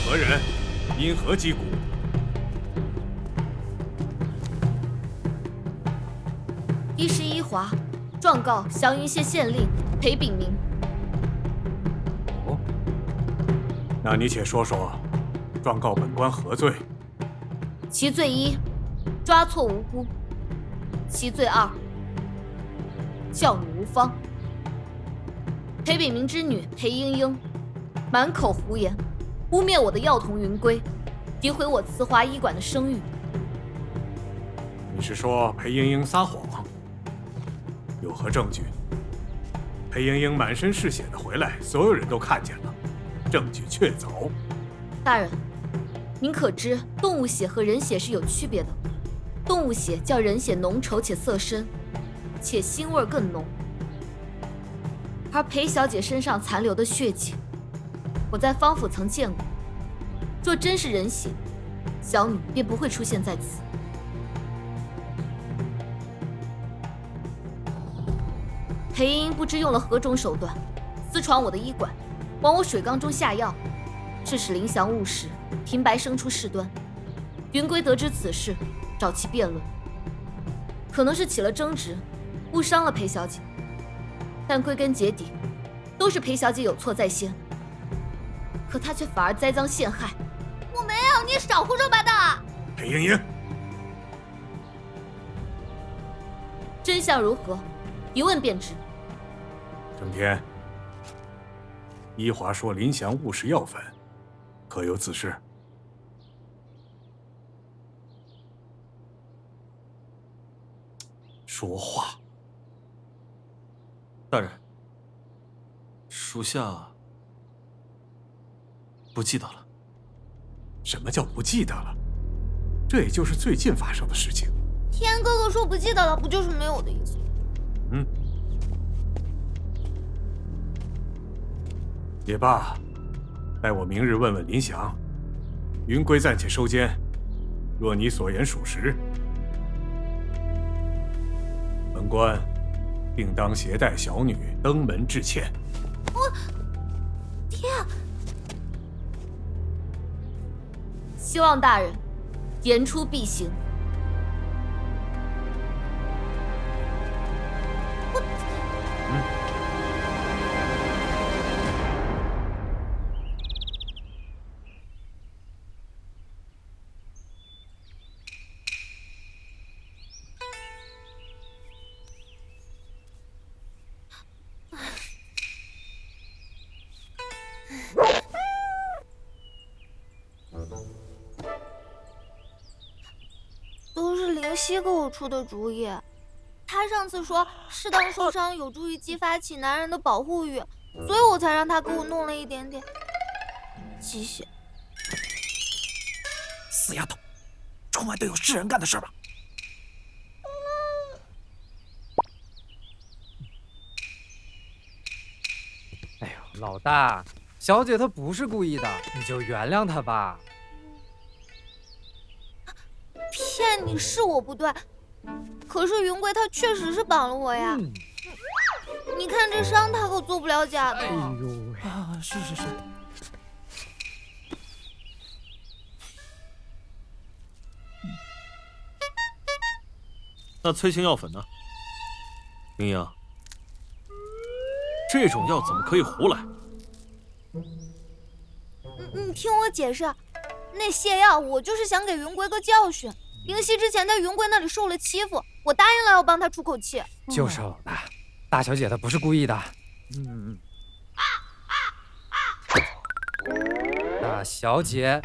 何人？因何击鼓？第11华，状告祥云县县令裴炳明。哦，那你且说说，状告本官何罪？其罪1，抓错无辜；其罪2，教女无方。裴炳明之女裴莺莺，满口胡言，污蔑我的药童云归，诋毁我慈华医馆的声誉。你是说裴莺莺撒谎？有何证据？裴莺莺满身是血的回来，所有人都看见了，证据确凿。大人，您可知动物血和人血是有区别的？动物血较人血浓稠且色深，且腥味更浓。而裴小姐身上残留的血迹，我在方府曾见过。若真是人血，小女便不会出现在此。裴莺莺不知用了何种手段，私闯我的医馆，往我水缸中下药，致使林祥误食，平白生出事端。云归得知此事，找其辩论，可能是起了争执，误伤了裴小姐。但归根结底，都是裴小姐有错在先，可她却反而栽赃陷害。我没有，你少胡说八道啊！裴莺莺，真相如何，一问便知。郑天，依华说林祥误食药粉，可有此事？说话。大人，属下不记得了。什么叫不记得了？这也就是最近发生的事情。天哥哥说不记得了，不就是没有的意思？嗯，也罢，待我明日问问林祥。云归暂且收监，若你所言属实，本官定当携带小女登门致歉。天啊！希望大人言出必行。都是灵犀给我出的主意。他上次说适当受伤有助于激发起男人的保护欲，所以我才让他给我弄了一点点鸡血。死丫头，出卖都有是人干的事吧？哎呦，老大，小姐她不是故意的，你就原谅她吧。骗你是我不对，可是云归他确实是绑了我呀。你看这伤，他可做不了假的。哎呦喂！啊，是。那催情药粉呢？莺莺，这种药怎么可以胡来？你听我解释，那泻药我就是想给云归个教训。灵犀之前在云归那里受了欺负，我答应了要帮他出口气。就是老大，大小姐她不是故意的。大小姐，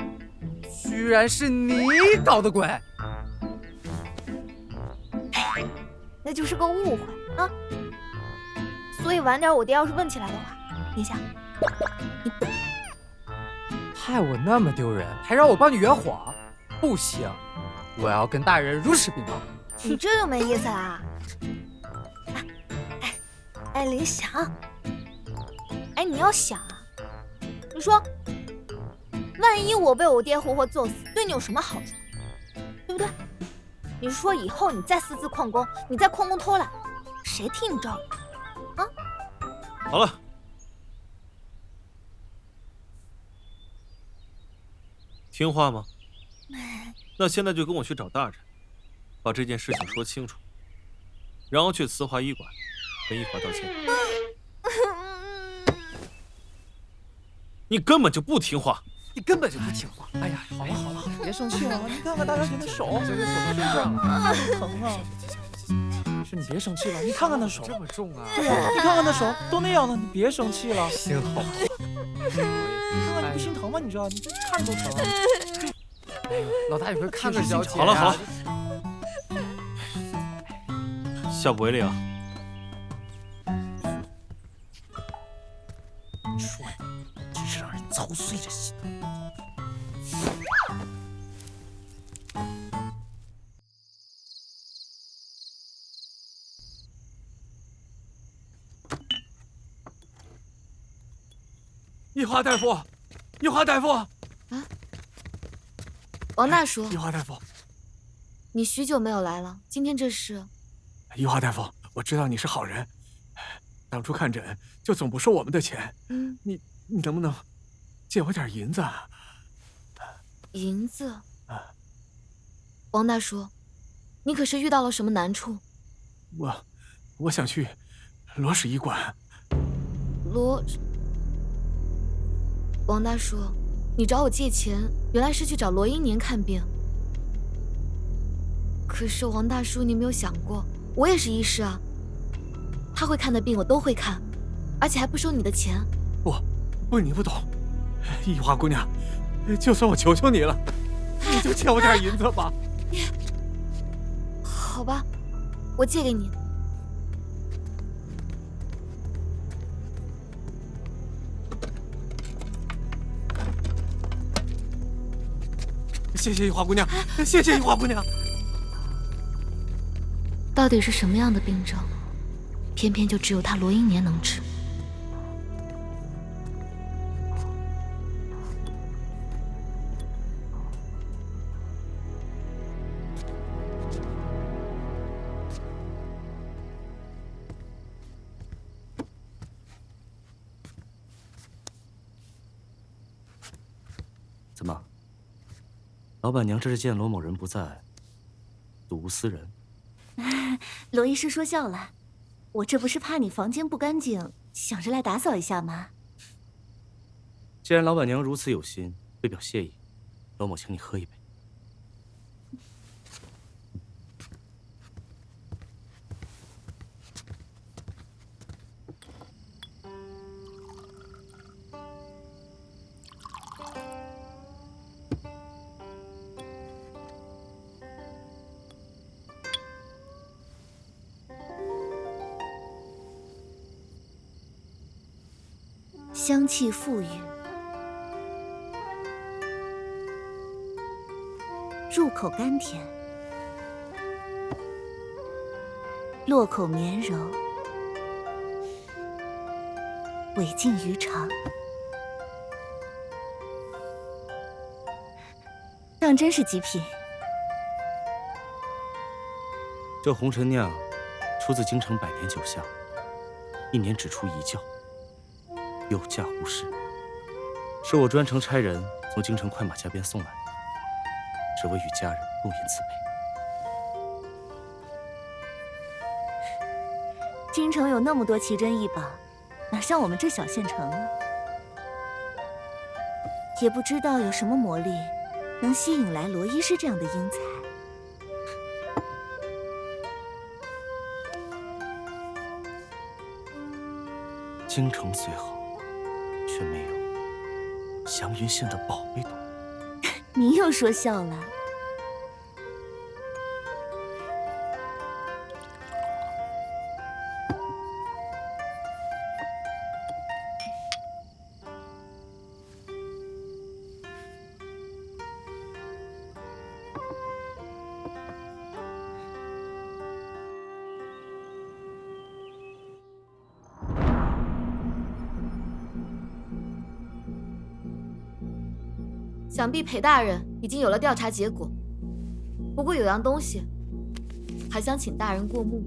居然是你搞的鬼！那就是个误会啊。所以晚点我爹要是问起来的话，林夏，你害我那么丢人，还让我帮你圆谎，不行！我要跟大人如实禀报。你这就没意思啦。哎，林翔，哎，你要想啊，你说，万一我被我爹活活揍死，对你有什么好处？对不对？你是说以后你再私自旷工，你再旷工偷懒，谁替你照顾？啊？好了，听话吗？那现在就跟我去找大人，把这件事情说清楚，然后去慈华医馆跟一华道歉。你根本就不听话，你根本就不听话。哎呀，好了好了，别生气了，你看看大小姐的手，这个手都这样了，疼啊！是你别生气了，你看看那手，这么重啊！对呀，你看看那手都那样了，你别生气了。心好。你看看你不心疼吗？你知道，你看着都疼。哎呦，老大，你快看看小姐。好了好了，下不为例啊！说你，真是让人操碎了心。一华大夫，一华大夫，王大叔，一华大夫，你许久没有来了，今天这是？一华大夫，我知道你是好人，当初看诊就总不收我们的钱，你能不能借我点银子啊？银子？王大叔，你可是遇到了什么难处？我想去罗氏医馆。王大叔，你找我借钱，原来是去找罗英年看病。可是王大叔，你没有想过，我也是医师啊，他会看的病我都会看，而且还不收你的钱。不，你不懂，一华姑娘，就算我求求你了，你就借我点银子吧。好吧，我借给你。谢谢一华姑娘，谢谢一华姑娘。到底是什么样的病症，偏偏就只有他罗英年能治？怎么，老板娘这是见罗某人不在，睹物思人？罗医师说笑了，我这不是怕你房间不干净，想着来打扫一下吗？既然老板娘如此有心，为表谢意，罗某请你喝一杯。香气馥郁，入口甘甜，落口绵柔，尾尽鱼肠，当真是极品。这红尘酿出自京城百年酒香，1年只出1窖。有价无市，是我专程差人从京城快马加鞭送来的，只为与家人共饮此杯。京城有那么多奇珍异宝，哪像我们这小县城呢？也不知道有什么魔力，能吸引来罗医师这样的英才。京城虽好，却没有祥云县的宝贝多。你又说笑了。想必裴大人已经有了调查结果，不过有样东西，还想请大人过目。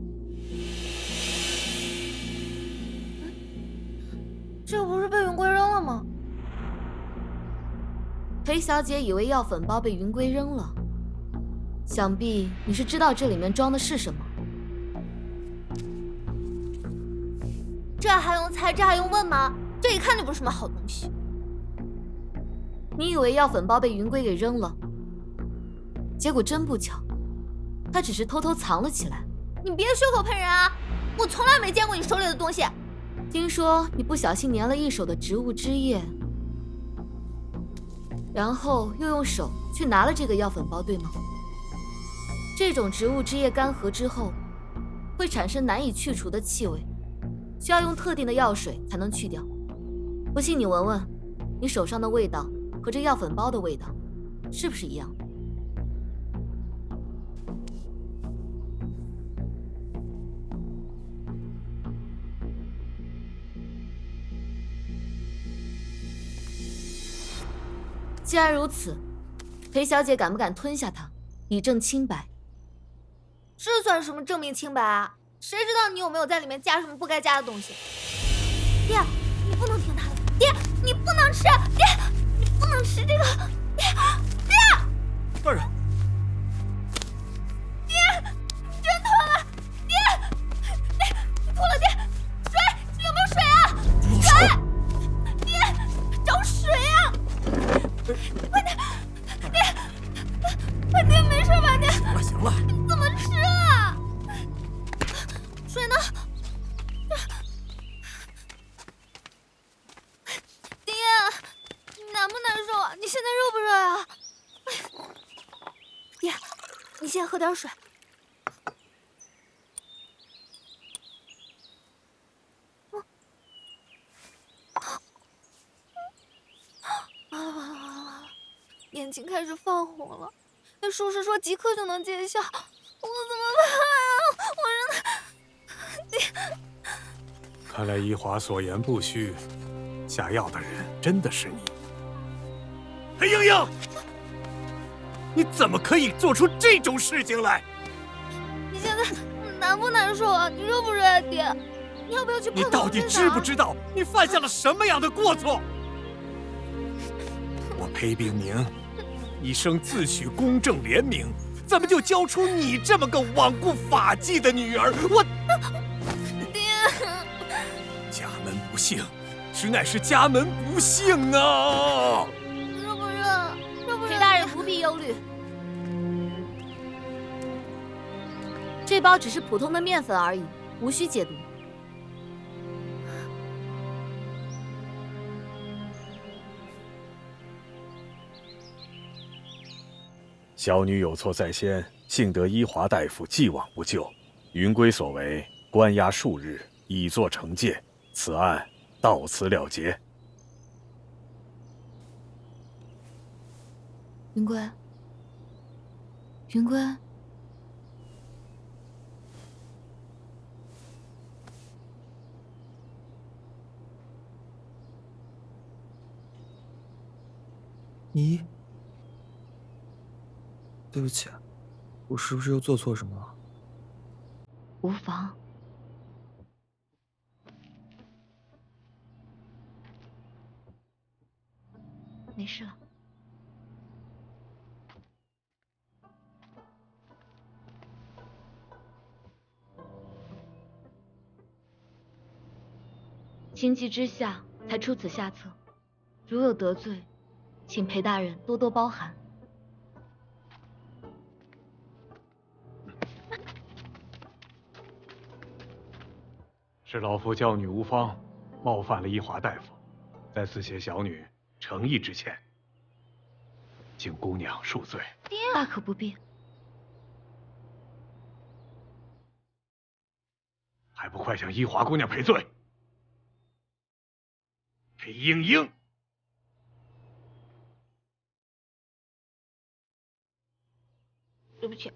这不是被云贵扔了吗？裴小姐以为药粉包被云归扔了，想必你是知道这里面装的是什么。这还用猜？这还用问吗？这一看就不是什么好东西。你以为药粉包被云归给扔了，结果真不巧，他只是偷偷藏了起来。你别血口喷人啊！我从来没见过你手里的东西。听说你不小心粘了一手的植物汁液，然后又用手去拿了这个药粉包，对吗？这种植物汁液干涸之后，会产生难以去除的气味，需要用特定的药水才能去掉。不信你闻闻，你手上的味道和这药粉包的味道是不是一样的？既然如此，裴小姐敢不敢吞下它，以证清白？这算什么证明清白啊？谁知道你有没有在里面加什么不该加的东西？爹，你不能听他的。爹，你不能吃。爹，你不能吃这个。爹，大人，爹，你真吐了。爹，你吐了。爹，水，有没有水啊？水，爹，找水啊！快点，爹，没事吧？爹，行了行了，怎么吃啊？水呢？爹，你难不难受啊？你现在热不热啊？爹，你先喝点水。眼睛开始泛红了，那术士说即刻就能见效，我怎么办啊？我真的……看来依华所言不虚，下药的人真的是你。裴莺莺，你怎么可以做出这种事情来？你现在难不难受啊？你热不热啊，爹？你要不要去泡你到底知不知道你犯下了什么样的过错？我裴炳明一生自诩公正廉明，怎么就教出你这么个罔顾法纪的女儿？我爹，家门不幸，实乃是家门不幸啊！热不热？热不热？裴大人不必忧虑，这包只是普通的面粉而已，无需解毒。小女有错在先，幸得依华大夫既往不咎。云归所为，关押数日，以作惩戒。此案到此了结。云归，云归，你，对不起，我是不是又做错什么了？无妨。没事了。情急之下才出此下策，如有得罪，请裴大人多多包涵。是老夫教女无方，冒犯了依华大夫，在此携小女诚意致歉，请姑娘恕罪。爹，大可不必。还不快向依华姑娘赔罪！裴莺莺，对不起。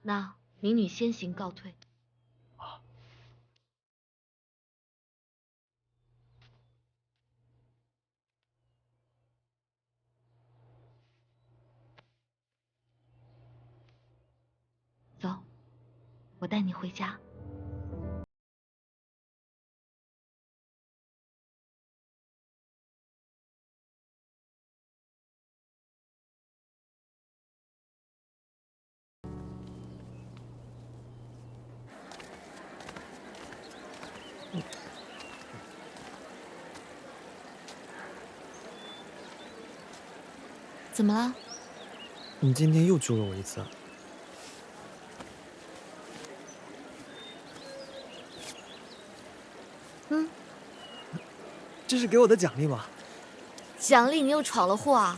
那民女先行告退。走，我带你回家。怎么了？你今天又救了我一次。嗯，这是给我的奖励吗？奖励你又闯了祸啊！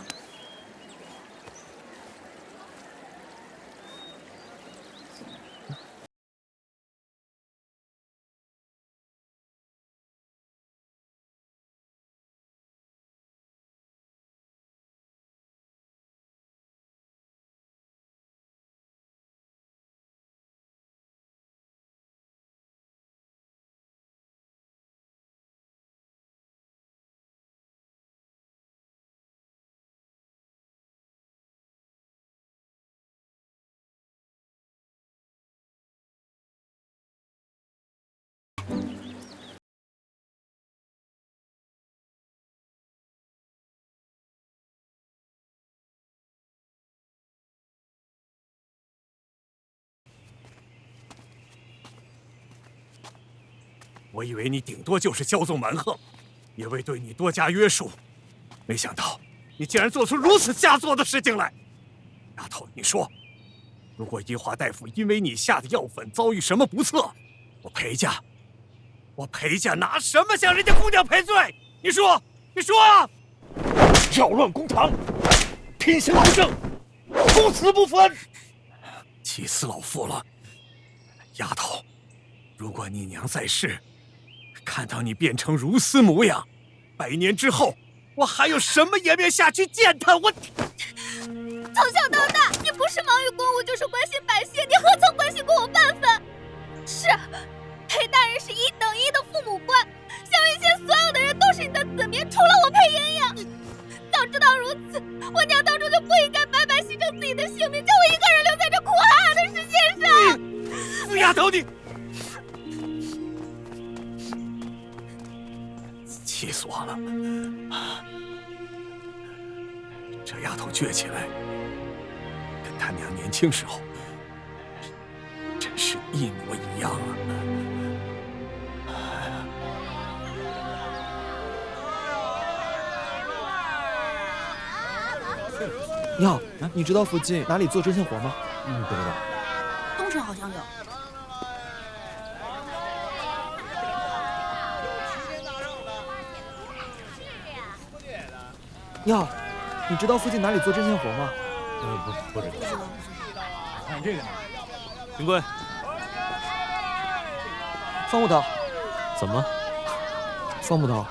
我以为你顶多就是骄纵蛮横，也未对你多加约束，没想到你竟然做出如此下作的事情来。丫头，你说，如果医华大夫因为你下的药粉遭遇什么不测，我裴家拿什么向人家姑娘赔罪？你说啊！扰乱公堂，偏行老正，不死不分！气死老夫了！丫头，如果你娘在世，看到你变成如斯模样，100年之后，我还有什么颜面下去见她？我从小到大，你不是忙于公务，就是关心百姓，你何曾关心过我半分？是，裴大人是1等1的父母官，萧云县所有的人都是你的子民，除了我裴莹莹。早知道如此，我娘当初就不应该白白牺牲自己的性命，将我一个人留在这苦寒的世界上。死丫头你！气死我了！这丫头倔起来，跟她娘年轻时候真是一模一样啊！你好，你知道附近哪里做针线活吗？不知道。东城好像有。你好，你知道附近哪里做针线活吗？不知道。看这个呢。云贵，方木头，怎么了？方木头，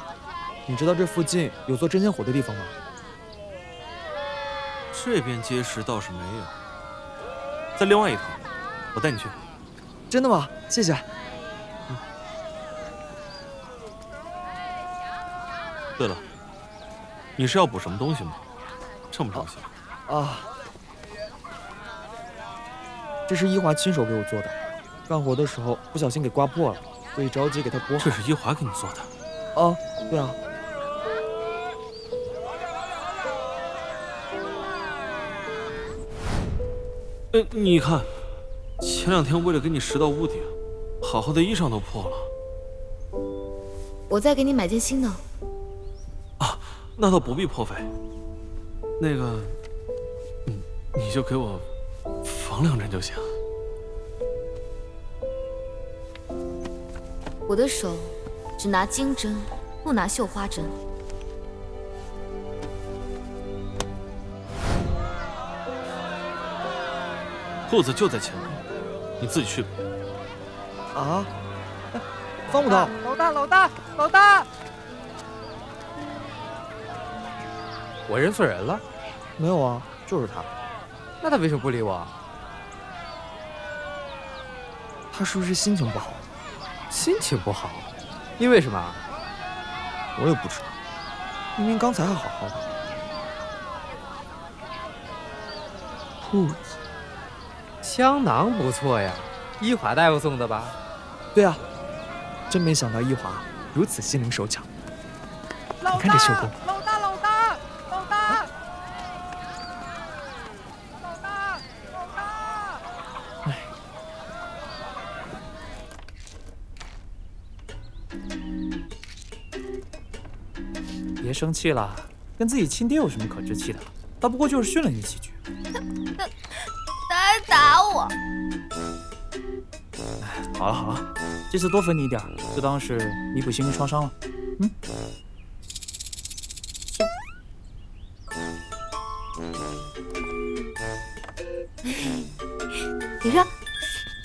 你知道这附近有做针线活的地方吗？这边街市倒是没有，在另外一头，我带你去。真的吗？谢谢。对了，你是要补什么东西吗？这么着急？啊，这是一华亲手给我做的，干活的时候不小心给刮破了，所以着急给他剥好。这是一华给你做的？啊，对啊。你看，前2天为了给你拾到屋顶，好好的衣裳都破了。我再给你买件新的。啊，那倒不必破费。那个，你就给我缝2针就行。我的手只拿金针，不拿绣花针。铺子就在前面，你自己去吧。啊！方木头，老大！我认错人了？没有啊，就是他。那他为什么不理我？他是不是心情不好？心情不好？因为什么？我也不知道，明明刚才还好好的。铺子。香囊不错呀，一华大夫送的吧？对啊，真没想到一华如此心灵手巧。你看这绣工。老大！哎，别生气了，跟自己亲爹有什么可置气的？他不过就是训了你几句。他还打我。好了好了，这次多分你一点，就当是弥补心灵创伤了。嗯。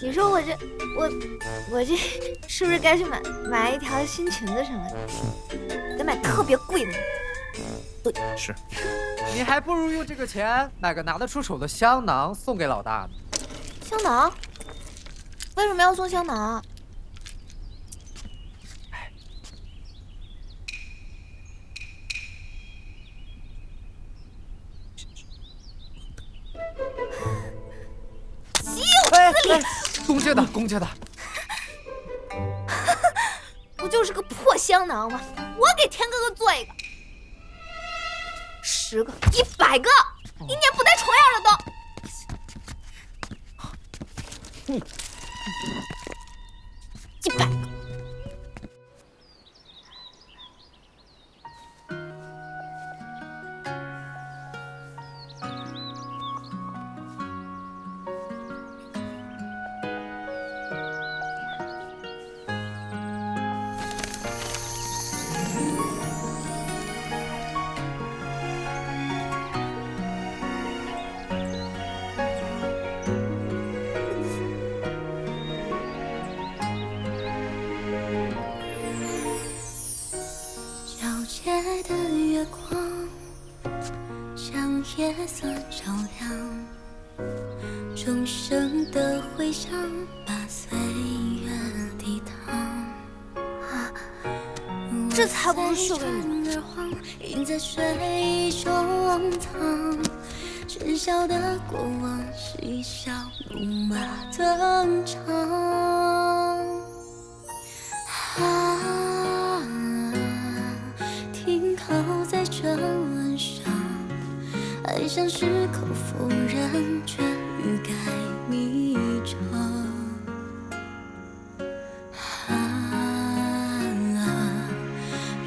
你说我这是不是该去买一条新裙子什么的？得买特别贵的。对，是。你还不如用这个钱买个拿得出手的香囊送给老大呢。香囊？为什么要送香囊啊？公家的，不就是个破香囊吗？我给天哥哥做一个，10个、100个，一年不带重样的都。100个。的月光像夜色照亮，钟声的回响把岁月抵挡。这才不是秀给你的。映在水中淌，喧嚣的过往，嬉笑怒骂登场。停靠在这岸上，爱像是口服人，却欲盖弥彰。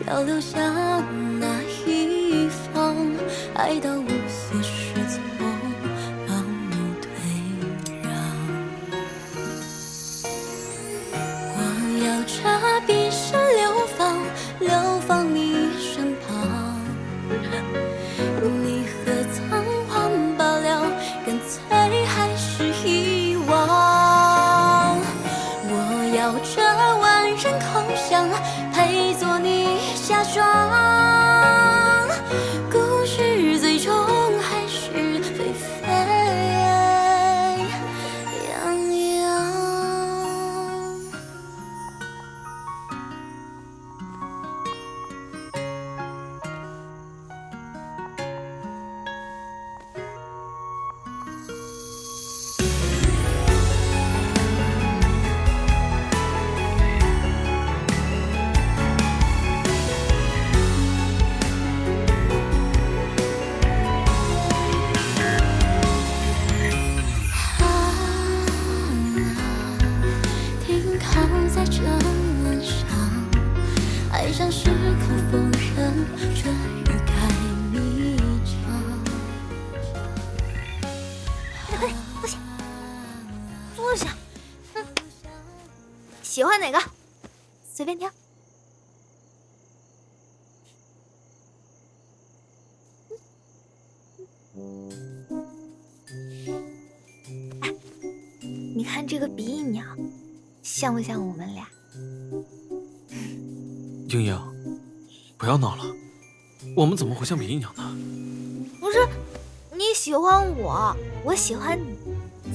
要留下哪一方，爱到无所适从，盲目退让。我要这笔身流放，流放你身旁。你何曾忘罢了，干脆还是遗忘。我要这万人空巷，配作你嫁妆。故事最终还是沸沸扬扬。在这岸上，爱像是口否认，却欲盖弥彰。坐下，坐下。喜欢哪个？随便挑。哎，你看这个鼻翼鸟。像不像我们俩？英英，不要闹了，我们怎么会像比翼鸟呢？不是，你喜欢我，我喜欢你，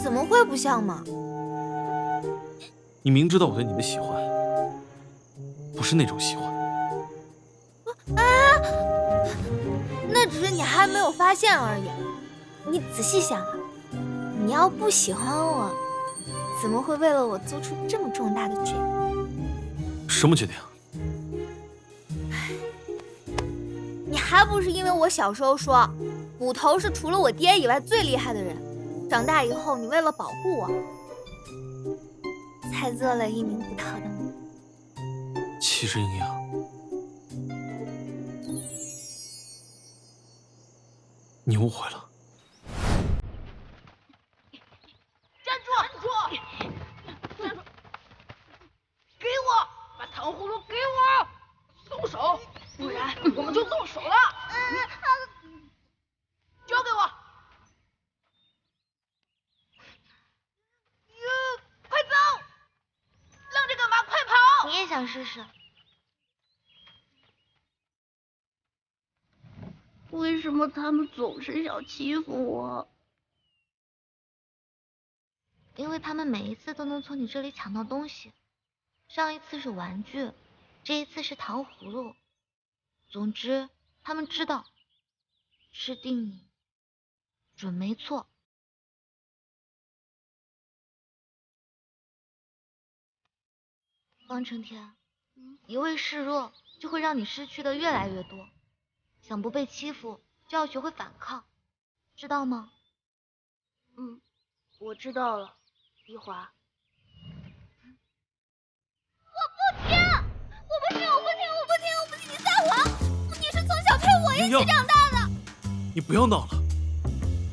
怎么会不像嘛？你明知道我对你的喜欢，不是那种喜欢。那只是你还没有发现而已。你仔细想啊，你要不喜欢我，怎么会为了我做出这么重大的决定？什么决定？你还不是因为我小时候说，捕头是除了我爹以外最厉害的人。长大以后，你为了保护我，才做了一名捕头的吗？其实，英英，你误会了。站住！站住！给我，把糖葫芦给我！松手，不然我们就动手了。交给我！快走！愣着干嘛？快跑！你也想试试？为什么他们总是想欺负我？因为他们每一次都能从你这里抢到东西，上一次是玩具，这一次是糖葫芦。总之，他们知道吃定你准没错。方成天，一味示弱就会让你失去的越来越多。想不被欺负，就要学会反抗，知道吗？我知道了，一华。我不听！你撒谎！你是从小陪我一起长大的。你不要闹了，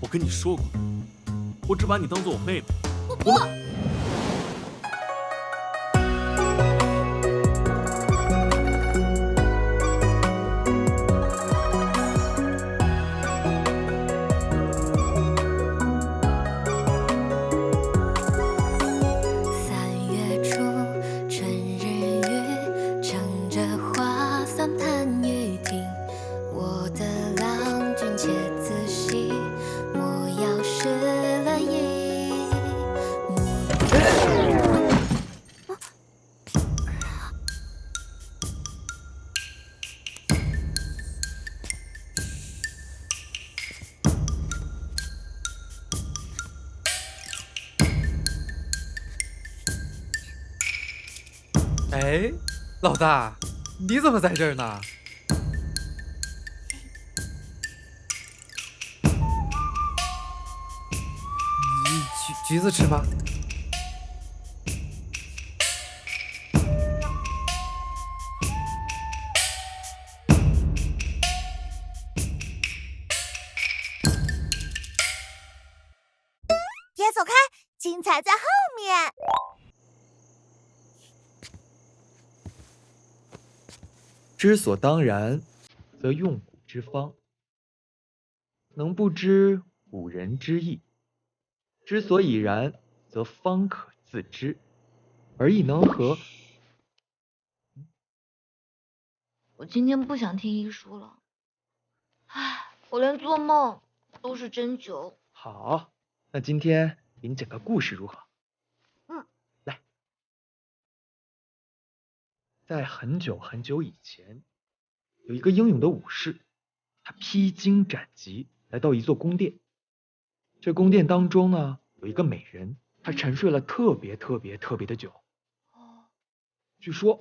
我跟你说过，我只把你当做我妹妹。我不。哎，老大，你怎么在这儿呢？橘子吃吗？别走开，精彩在后面。知所当然，则用古之方；能不知古人之意。之所以然，则方可自知，而亦能和。我今天不想听医书了，唉，我连做梦都是针灸。好，那今天给你讲个故事如何？来，在很久很久以前，有一个英勇的武士，他披荆斩棘来到一座宫殿。这宫殿当中呢，有一个美人，她沉睡了特别的久。据说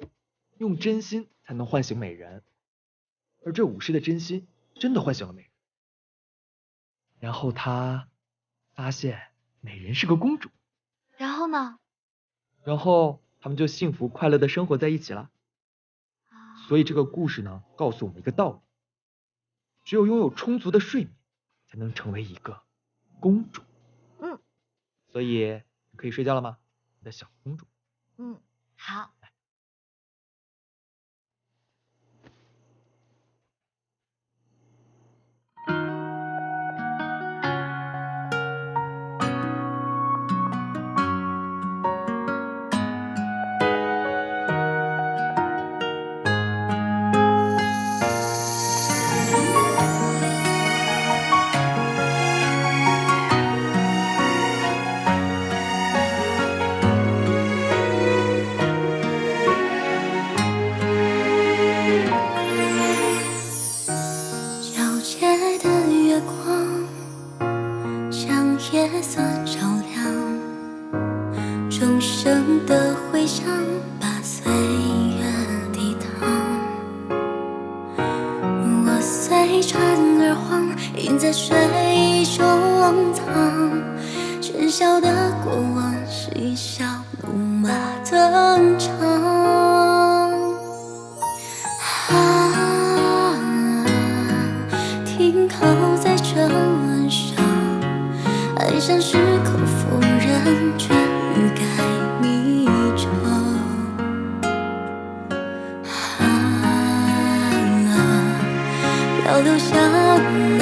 用真心才能唤醒美人，而这武士的真心真的唤醒了美人。然后他发现美人是个公主。然后呢？然后他们就幸福快乐的生活在一起了。所以这个故事呢，告诉我们一个道理：只有拥有充足的睡眠，才能成为一个公主。所以可以睡觉了吗，你的小公主？好。夜色照亮，钟声的回响把岁月抵挡。我随船而晃，映在水中藏。喧嚣的过往是一笑怒马登场。停靠在这。留下我。